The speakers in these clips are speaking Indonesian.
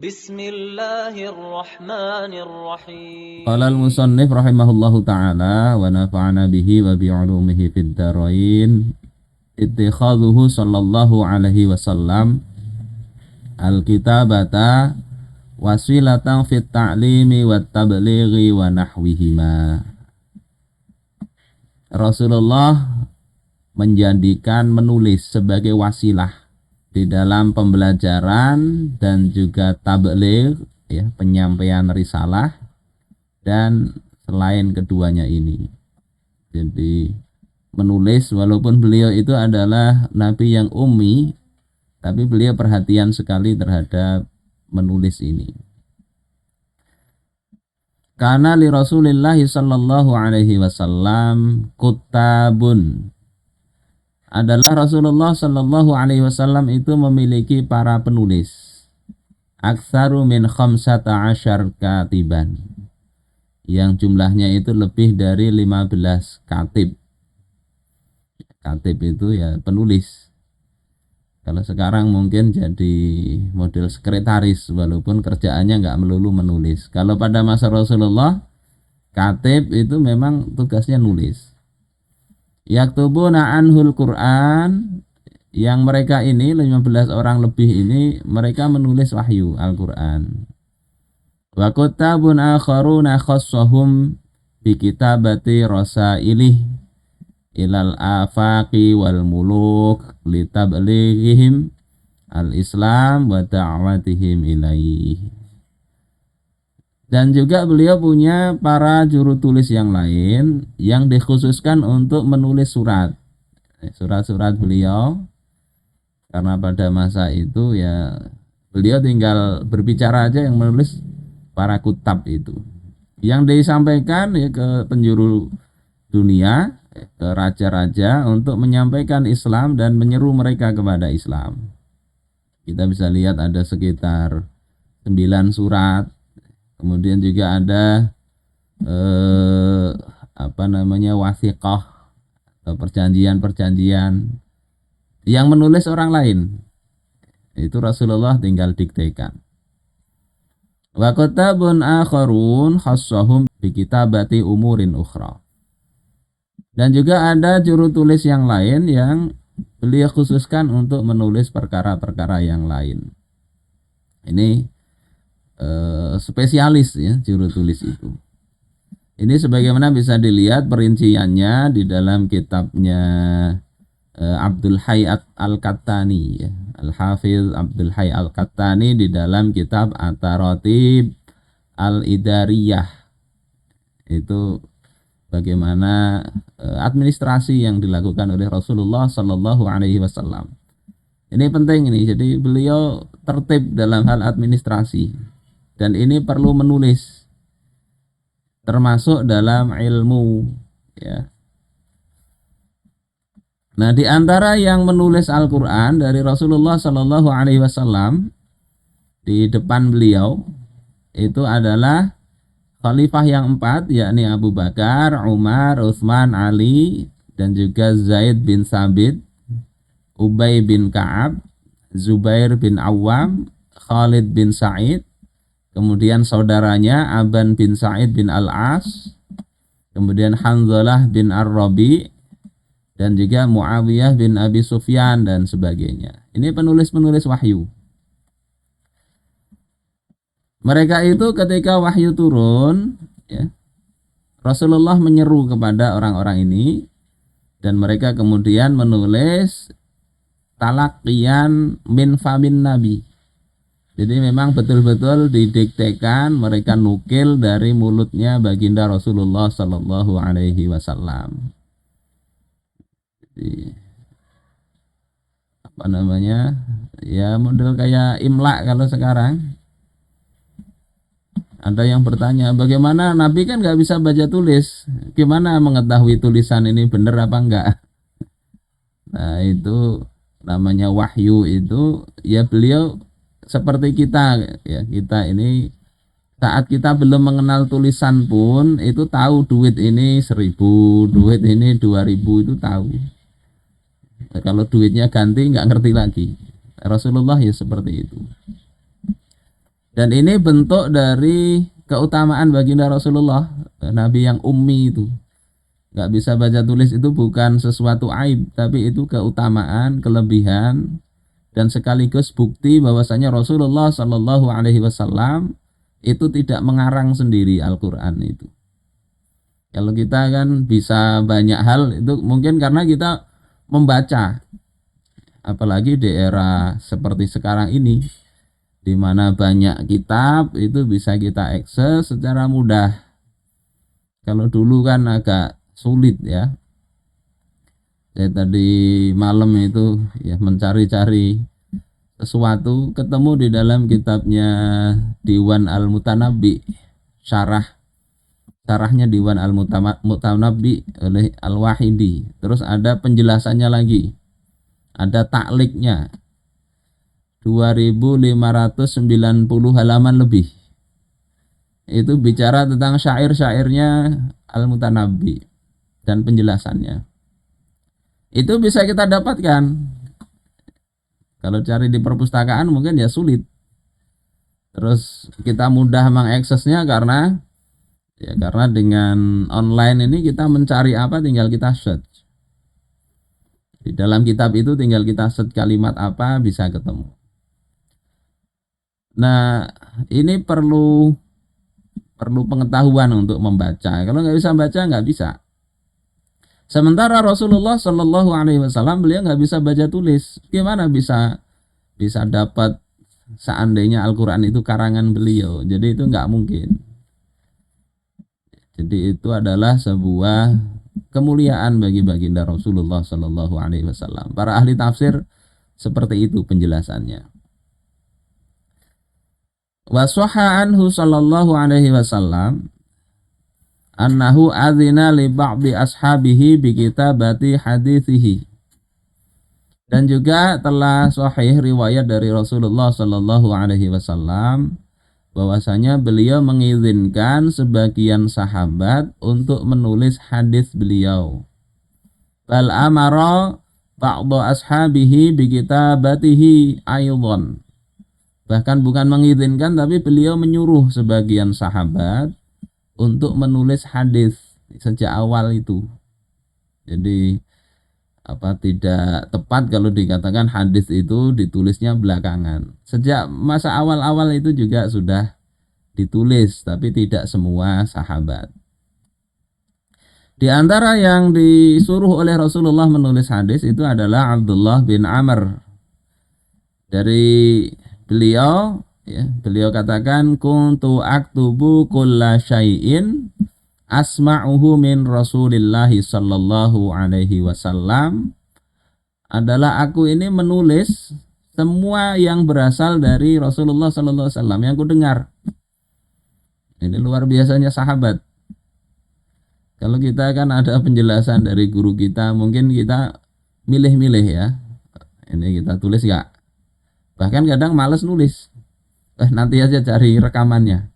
Bismillahirrahmanirrahim. Qala al-musannif rahimahullahu ta'ala wa nafa'ana bihi wa bi'ulumihi fid dharain. Ittikhadhuhu sallallahu alaihi wasallam al-kitabata wasilatan fit ta'limi wat tablighi wa nahwihima. Rasulullah menjadikan menulis sebagai wasilah di dalam pembelajaran dan juga tabligh, ya, penyampaian risalah, dan selain keduanya ini. Jadi menulis, walaupun beliau itu adalah nabi yang ummi, tapi beliau perhatian sekali terhadap menulis ini. Karena li Rasulillah sallallahu alaihi wasallam kutabun, adalah Rasulullah sallallahu alaihi wasallam itu memiliki para penulis. Aktsaru min 15 katiban, yang jumlahnya itu lebih dari 15 katib. Katib itu ya penulis. Kalau sekarang mungkin jadi model sekretaris, walaupun kerjaannya nggak melulu menulis. Kalau pada masa Rasulullah, katib itu memang tugasnya nulis. Yaktubuna anhul Quran, yang mereka ini 15 orang lebih ini mereka menulis wahyu Al-Quran. Wa kutabun akharuna khassahum bi kitabati rasailih ilal afaqi wal muluk litablighihim al-islam wa da'watihim ilaih. Dan juga beliau punya para juru tulis yang lain yang dikhususkan untuk menulis surat-surat beliau, karena pada masa itu ya beliau tinggal berbicara aja, yang menulis para kutab itu, yang disampaikan ya ke penjuru dunia, ke raja-raja, untuk menyampaikan Islam dan menyeru mereka kepada Islam. Kita bisa lihat ada sekitar 9 surat. Kemudian juga ada wasiqah atau perjanjian-perjanjian yang menulis orang lain. Itu Rasulullah tinggal diktekan. Wa kutabun akharun khassahum bi kitabati umurin ukhra. Dan juga ada juru tulis yang lain yang beliau khususkan untuk menulis perkara-perkara yang lain. Ini spesialis ya juru tulis itu. Ini sebagaimana bisa dilihat perinciannya di dalam kitabnya Abdul Hayy Al-Qattani, ya. Al-Hafiz Abdul Hayy Al-Qattani di dalam kitab At-Taratib Al-Idariyah. Itu bagaimana administrasi yang dilakukan oleh Rasulullah sallallahu alaihi wasallam. Ini penting ini. Jadi beliau tertib dalam hal administrasi. Dan ini perlu menulis, termasuk dalam ilmu, ya. Nah, di antara yang menulis Al-Quran dari Rasulullah Sallallahu Alaihi Wasallam di depan beliau itu adalah khalifah yang 4, yakni Abu Bakar, Umar, Utsman, Ali, dan juga Zaid bin Sabit, Ubay bin Ka'ab, Zubair bin Awam, Khalid bin Sa'id, kemudian saudaranya Aban bin Sa'id bin Al-As, kemudian Hanzalah bin Ar-Rabi, dan juga Muawiyah bin Abi Sufyan, dan sebagainya. Ini penulis-penulis wahyu. Mereka itu ketika wahyu turun, ya, Rasulullah menyeru kepada orang-orang ini, dan mereka kemudian menulis talaqiyan min famin nabi. Jadi memang betul-betul didiktekan, mereka nukil dari mulutnya baginda Rasulullah sallallahu alaihi wasallam. Jadi ya model kayak imla kalau sekarang. Ada yang bertanya, bagaimana Nabi kan nggak bisa baca tulis, gimana mengetahui tulisan ini benar apa enggak? Nah, itu namanya wahyu. Itu ya beliau seperti kita, ya, kita ini saat kita belum mengenal tulisan pun itu tahu duit ini 1.000, duit ini 2.000, itu tahu. Nah, kalau duitnya ganti nggak ngerti lagi. Rasulullah ya seperti itu. Dan ini bentuk dari keutamaan baginda Rasulullah, Nabi yang ummi itu. Nggak bisa baca tulis itu bukan sesuatu aib, tapi itu keutamaan, kelebihan, dan sekaligus bukti bahwasanya Rasulullah Shallallahu Alaihi Wasallam itu tidak mengarang sendiri Al-Quran itu. Kalau kita kan bisa banyak hal itu mungkin karena kita membaca, apalagi di era seperti sekarang ini, di mana banyak kitab itu bisa kita akses secara mudah. Kalau dulu kan agak sulit ya. Saya tadi malam itu ya mencari-cari sesuatu, ketemu di dalam kitabnya Diwan Al-Mutanabbi, syarahnya Diwan Al-Mutanabbi oleh Al-Wahidi. Terus ada penjelasannya lagi, ada takliknya 2590 halaman lebih. Itu bicara tentang syair-syairnya Al-Mutanabbi dan penjelasannya. Itu bisa kita dapatkan. Kalau cari di perpustakaan mungkin ya sulit. Terus kita mudah mengaksesnya karena dengan online ini kita mencari apa tinggal kita search. Di dalam kitab itu tinggal kita search kalimat apa bisa ketemu. Nah, ini perlu pengetahuan untuk membaca. Kalau nggak bisa baca nggak bisa. Sementara Rasulullah Shallallahu Alaihi Wasallam beliau nggak bisa baca tulis, gimana bisa dapat seandainya Al-Quran itu karangan beliau? Jadi itu nggak mungkin. Jadi itu adalah sebuah kemuliaan bagi baginda Rasulullah Shallallahu Alaihi Wasallam. Para ahli tafsir seperti itu penjelasannya. Waswaha anhu Shallallahu Alaihi Wasallam annahu adzina li ba'di ashabihi bi kitabati hadithihi. Dan juga telah sahih riwayat dari Rasulullah Shallallahu Alaihi Wasallam bahwasanya beliau mengizinkan sebagian sahabat untuk menulis hadis beliau. Bal amara ba'da ashabihi bi kitabatihi aydan. Bahkan bukan mengizinkan tapi beliau menyuruh sebagian sahabat untuk menulis hadis sejak awal itu. Jadi tidak tepat kalau dikatakan hadis itu ditulisnya belakangan. Sejak masa awal-awal itu juga sudah ditulis, tapi tidak semua sahabat. Di antara yang disuruh oleh Rasulullah menulis hadis itu adalah Abdullah bin Amr. Dari beliau beliau katakan kuntu aktubu kulla syai'in asma'uhu min Rasulillah sallallahu alaihi wasallam, adalah aku ini menulis semua yang berasal dari Rasulullah sallallahu alaihi wasallam yang ku dengar. Ini luar biasanya sahabat. Kalau kita kan ada penjelasan dari guru kita, mungkin kita milih-milih ya. Ini kita tulis enggak? Bahkan kadang malas nulis. Nanti aja cari rekamannya.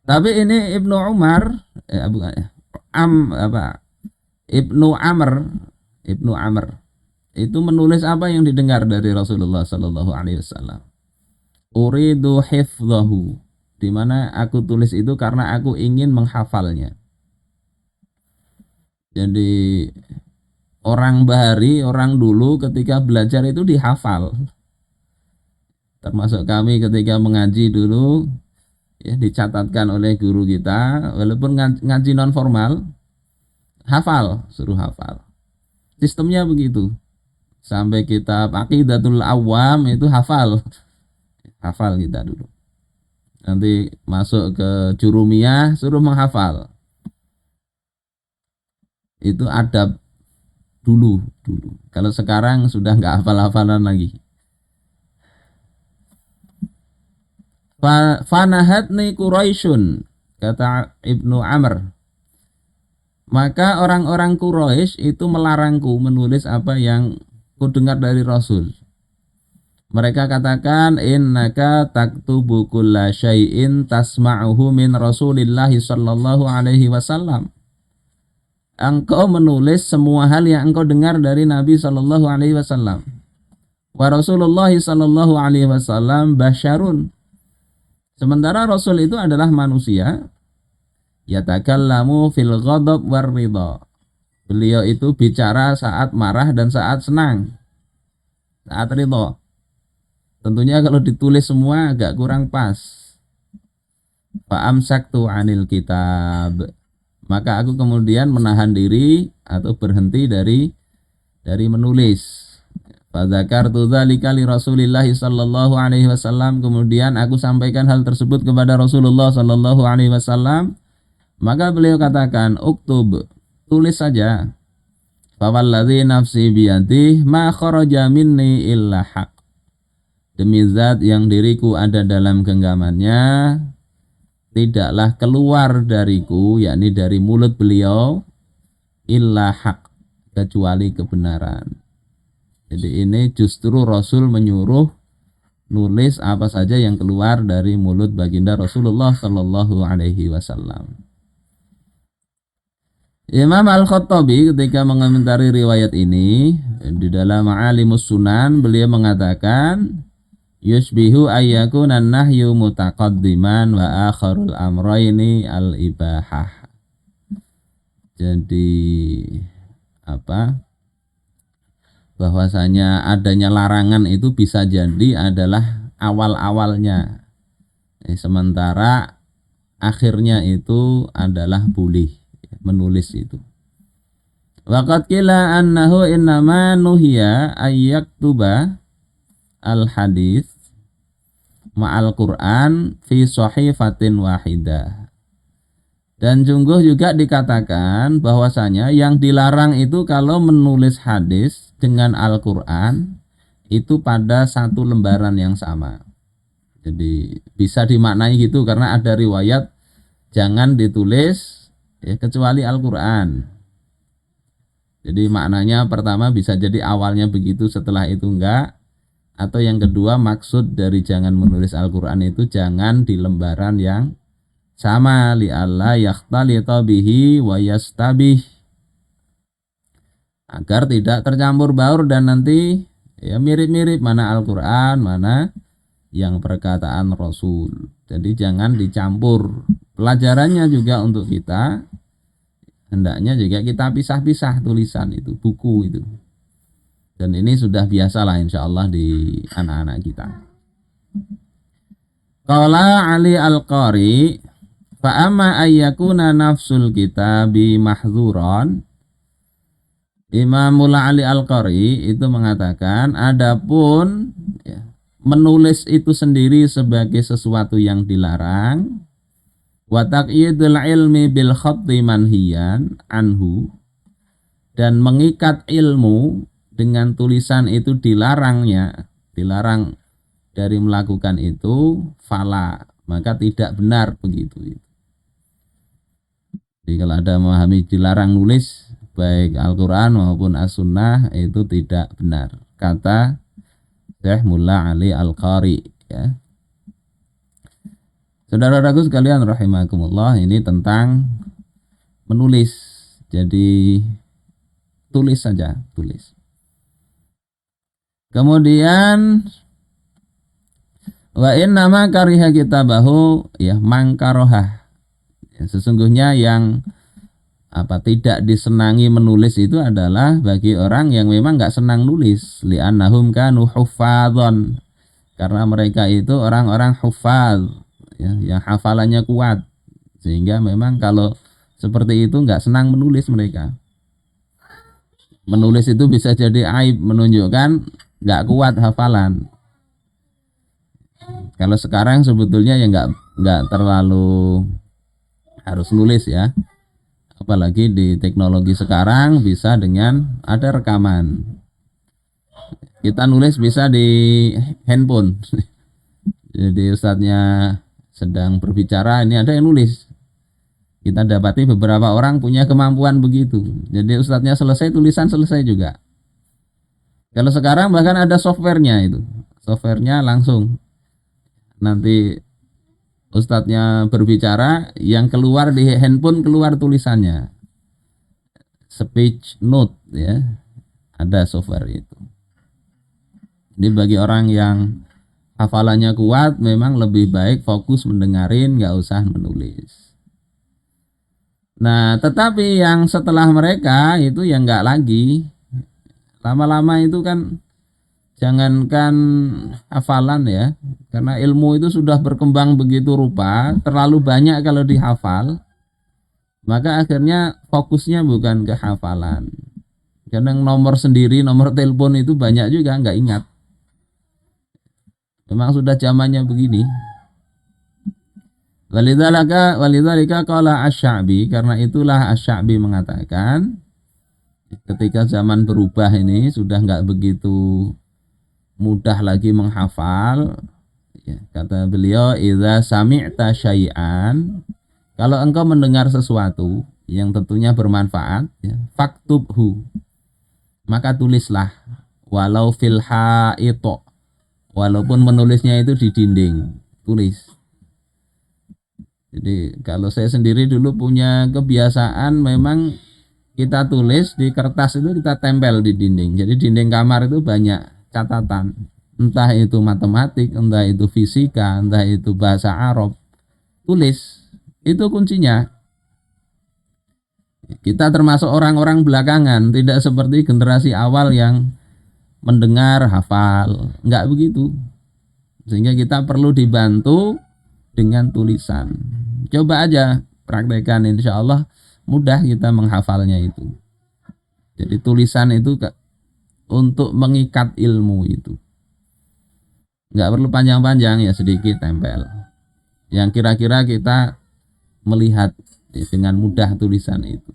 Tapi ini Ibnu Umar, Ibnu Amr itu menulis apa yang didengar dari Rasulullah Sallallahu Alaihi Wasallam. Uridu hifdhahu, di mana aku tulis itu karena aku ingin menghafalnya. Jadi orang bahari, orang dulu ketika belajar itu dihafal. Termasuk kami ketika mengaji dulu, ya dicatatkan oleh guru kita, walaupun ngaji non formal, hafal, suruh hafal. Sistemnya begitu. Sampai kitab Aqidatul Awam itu hafal kita dulu. Nanti masuk ke Jurumiyah suruh menghafal. Itu adab dulu. Kalau sekarang sudah nggak hafal-hafalan lagi. Fanahatni Quraisyun, kata Ibnu Amr. Maka orang-orang Quraisy itu melarangku menulis apa yang ku dengar dari Rasul. Mereka katakan, innaka taktubu kulla syai'in tasma'uhu min Rasulillah sallallahu alaihi wasallam. Engkau menulis semua hal yang engkau dengar dari Nabi sallallahu alaihi wasallam. Wa Rasulullah sallallahu alaihi wasallam basyarun. Sementara Rasul itu adalah manusia, yatakallamu fil ghadab war ridha. Beliau itu bicara saat marah dan saat senang, saat ridha. Tentunya kalau ditulis semua agak kurang pas. Fa amsaktu anil kitab. Maka aku kemudian menahan diri atau berhenti dari menulis. Fadzakartu dzalika li Rasulillah sallallahu alaihi wasallam, kemudian aku sampaikan hal tersebut kepada Rasulullah sallallahu alaihi wasallam, maka beliau katakan, "Uktub, tulis saja. Fa walladzi nafsi biyadihi ma kharaja minni illa haq." Demi zat yang diriku ada dalam genggamannya, tidaklah keluar dariku, yakni dari mulut beliau, illa haq, kecuali kebenaran. Jadi ini justru Rasul menyuruh nulis apa saja yang keluar dari mulut baginda Rasulullah sallallahu alaihi wasallam. Imam Al-Khattabi ketika mengomentari riwayat ini di dalam Ma'alimus Sunan, beliau mengatakan yusbihu ayyakuna nahyu mutaqaddiman wa akharul amrayni al-ibahah. Jadi bahwasanya adanya larangan itu bisa jadi adalah awal-awalnya, sementara akhirnya itu adalah boleh menulis itu. Waqad qila annahu innama nuhiya ayyaktuba al-hadis ma'al Qur'an fi sahifatin wahidah. Dan sungguh juga dikatakan bahwasanya yang dilarang itu kalau menulis hadis dengan Al-Quran itu pada satu lembaran yang sama. Jadi bisa dimaknai gitu, karena ada riwayat jangan ditulis kecuali Al-Quran. Jadi maknanya pertama bisa jadi awalnya begitu, setelah itu enggak. Atau yang kedua, maksud dari jangan menulis Al-Quran itu jangan di lembaran yang sama, li'alla yakhtalita bihi wa yastabih, agar tidak tercampur baur dan nanti mirip-mirip mana Al-Quran, mana yang perkataan Rasul. Jadi jangan dicampur. Pelajarannya juga untuk kita, hendaknya juga kita pisah-pisah tulisan itu, buku itu. Dan ini sudah biasalah insya Allah di anak-anak kita. Qala Ali Al-Qari, fa'amma ayyakuna nafsul kitabi mahzuran. Imamul Ali Al-Qari itu mengatakan, adapun menulis itu sendiri sebagai sesuatu yang dilarang, wa taqyidul ilmi bil khatti manhiyan anhu, dan mengikat ilmu dengan tulisan itu dilarang dari melakukan itu, fala, maka tidak benar begitu. Jadi kalau ada memahami dilarang nulis baik Al-Quran maupun As-Sunnah itu tidak benar, kata Syekh Mullah Ali Al-Qari ya. Saudara-saudaraku sekalian rahimakumullah, ini tentang menulis. Jadi tulis saja, tulis. Kemudian wa innama kariha kitabahu mangkarohah. Sesungguhnya yang tidak disenangi menulis itu adalah bagi orang yang memang nggak senang nulis, li'annahum kanu huffadzan, karena mereka itu orang-orang huffadz yang hafalannya kuat, sehingga memang kalau seperti itu nggak senang menulis mereka. Menulis itu bisa jadi aib, menunjukkan nggak kuat hafalan. Kalau sekarang sebetulnya ya nggak terlalu harus nulis ya. Apalagi di teknologi sekarang bisa dengan ada rekaman. Kita nulis bisa di handphone. Jadi ustadznya sedang berbicara, ini ada yang nulis. Kita dapati beberapa orang punya kemampuan begitu. Jadi ustadznya selesai, tulisan selesai juga. Kalau sekarang bahkan ada softwarenya itu. Softwarenya langsung. Nanti ustadznya berbicara, yang keluar di handphone keluar tulisannya. Speech note ya. Ada software itu. Jadi bagi orang yang hafalannya kuat memang lebih baik fokus mendengarin, nggak usah menulis. Nah, tetapi yang setelah mereka itu yang nggak lagi. Lama-lama itu kan jangankan hafalan ya, karena ilmu itu sudah berkembang begitu rupa, terlalu banyak kalau dihafal, maka akhirnya fokusnya bukan ke hafalan. Kadang nomor sendiri, nomor telepon itu banyak juga nggak ingat. Memang sudah zamannya begini. Walidzalika qala Asy-Sya'bi, karena itulah Asy-Sya'bi mengatakan ketika zaman berubah ini sudah nggak begitu mudah lagi menghafal, ya, kata beliau, idza sami'ta syai'an, kalau engkau mendengar sesuatu yang tentunya bermanfaat, ya, faktubhu, maka tulislah, walau fil haito, walaupun menulisnya itu di dinding, tulis. Jadi kalau saya sendiri dulu punya kebiasaan memang kita tulis di kertas itu, kita tempel di dinding. Jadi dinding kamar itu banyak catatan, entah itu matematik, entah itu fisika, entah itu bahasa Arab. Tulis, itu kuncinya. Kita termasuk orang-orang belakangan, tidak seperti generasi awal yang mendengar hafal, enggak begitu. Sehingga kita perlu dibantu dengan tulisan. Coba aja praktekkan, insya Allah mudah kita menghafalnya itu. Jadi tulisan itu untuk mengikat ilmu itu. Enggak perlu panjang-panjang, ya sedikit tempel. Yang kira-kira kita melihat dengan mudah tulisan itu.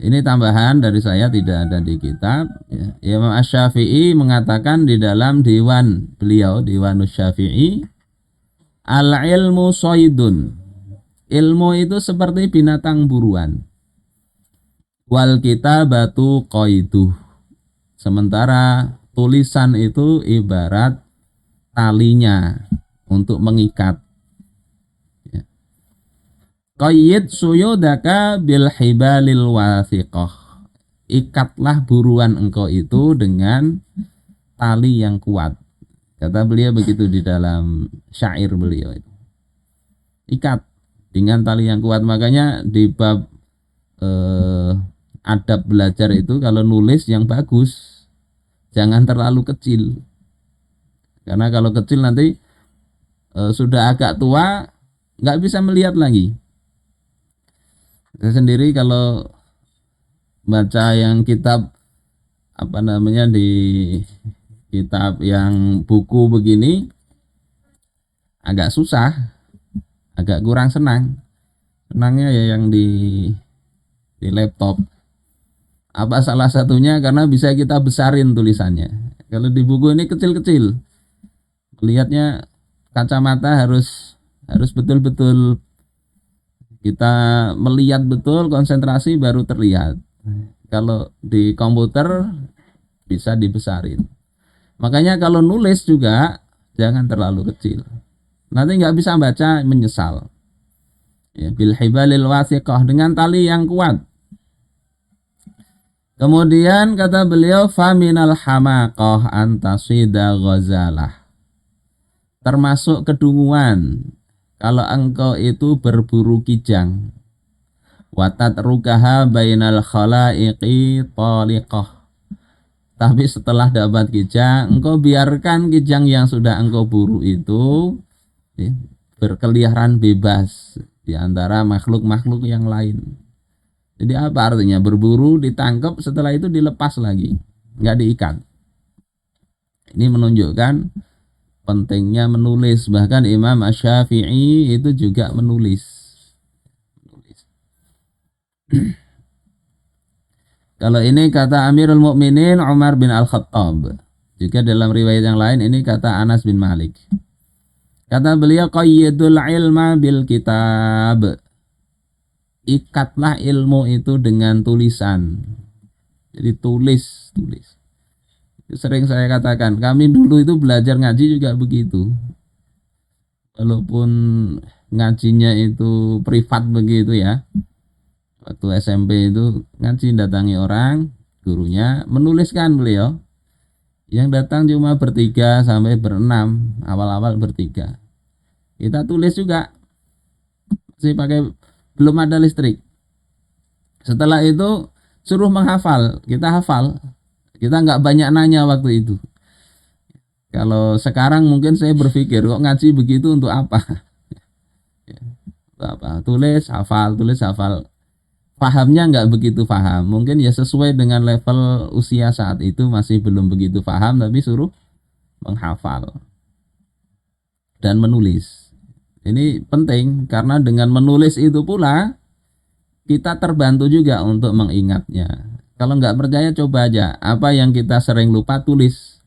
Ini tambahan dari saya, tidak ada di kitab. Ya. Imam Asy-Syafi'i mengatakan di dalam diwan beliau, Diwanus Syafi'i, al-ilmu soidun. Ilmu itu seperti binatang buruan. Wal kitabatu qaiduh. Sementara tulisan itu ibarat talinya untuk mengikat. Qayyid suyudaka bil hibalil wathiqah. Ikatlah buruan engkau itu dengan tali yang kuat. Kata beliau begitu di dalam syair beliau itu. Ikat dengan tali yang kuat. Makanya di bab adab belajar itu kalau nulis yang bagus, jangan terlalu kecil. Karena kalau kecil nanti sudah agak tua, nggak bisa melihat lagi. Saya sendiri kalau baca yang kitab apa namanya di kitab yang buku begini agak susah, agak kurang senang. Senangnya ya yang di laptop. Apa salah satunya karena bisa kita besarin tulisannya. Kalau di buku ini kecil-kecil. Lihatnya kacamata harus betul-betul kita melihat betul, konsentrasi baru terlihat. Kalau di komputer bisa dibesarin. Makanya kalau nulis juga jangan terlalu kecil. Nanti nggak bisa baca, menyesal. Ya, bil hibalil wathiqah, dengan tali yang kuat. Kemudian kata beliau, faminal hamaqah antasida ghazalah. Termasuk kedunguan kalau engkau itu berburu kijang, watat rukaha bainal khalaiqi taliqah. Tapi setelah dapat kijang, engkau biarkan kijang yang sudah engkau buru itu ya, berkeliaran bebas di antara makhluk-makhluk yang lain. Jadi apa artinya? Berburu, ditangkap, setelah itu dilepas lagi, nggak diikat. Ini menunjukkan pentingnya menulis. Bahkan Imam Asy-Syafi'i itu juga menulis. Kalau ini kata Amirul Mukminin Umar bin Al-Khattab. Juga dalam riwayat yang lain ini kata Anas bin Malik. Kata beliau, qayyidul ilma bil kitab. Ikatlah ilmu itu dengan tulisan. Jadi tulis. Sering saya katakan, kami dulu itu belajar ngaji juga begitu. Walaupun ngajinya itu privat begitu ya. Waktu SMP itu ngaji, datangi orang, gurunya menuliskan beliau. Yang datang cuma bertiga sampai berenam, awal-awal bertiga. Kita tulis juga, masih pakai, belum ada listrik. Setelah itu suruh menghafal, kita hafal. Kita nggak banyak nanya waktu itu. Kalau sekarang mungkin saya berpikir kok ngaji begitu untuk apa? Tulis hafal, tulis hafal. Pahamnya nggak begitu paham, mungkin ya sesuai dengan level usia saat itu masih belum begitu paham, tapi suruh menghafal dan menulis. Ini penting karena dengan menulis itu pula kita terbantu juga untuk mengingatnya. Kalau nggak percaya coba aja, apa yang kita sering lupa tulis,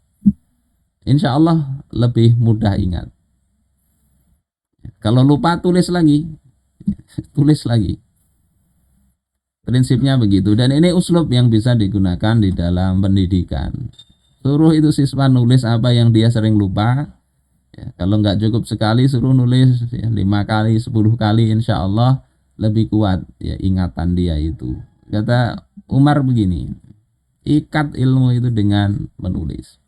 insya Allah lebih mudah ingat. Kalau lupa tulis lagi, tulis lagi. Prinsipnya begitu, dan ini uslub yang bisa digunakan di dalam pendidikan. Suruh itu siswa nulis apa yang dia sering lupa. Ya, kalau nggak cukup sekali suruh nulis ya, 5 kali, 10 kali, insya Allah lebih kuat ya ingatan dia itu. Kata Umar begini, ikat ilmu itu dengan menulis.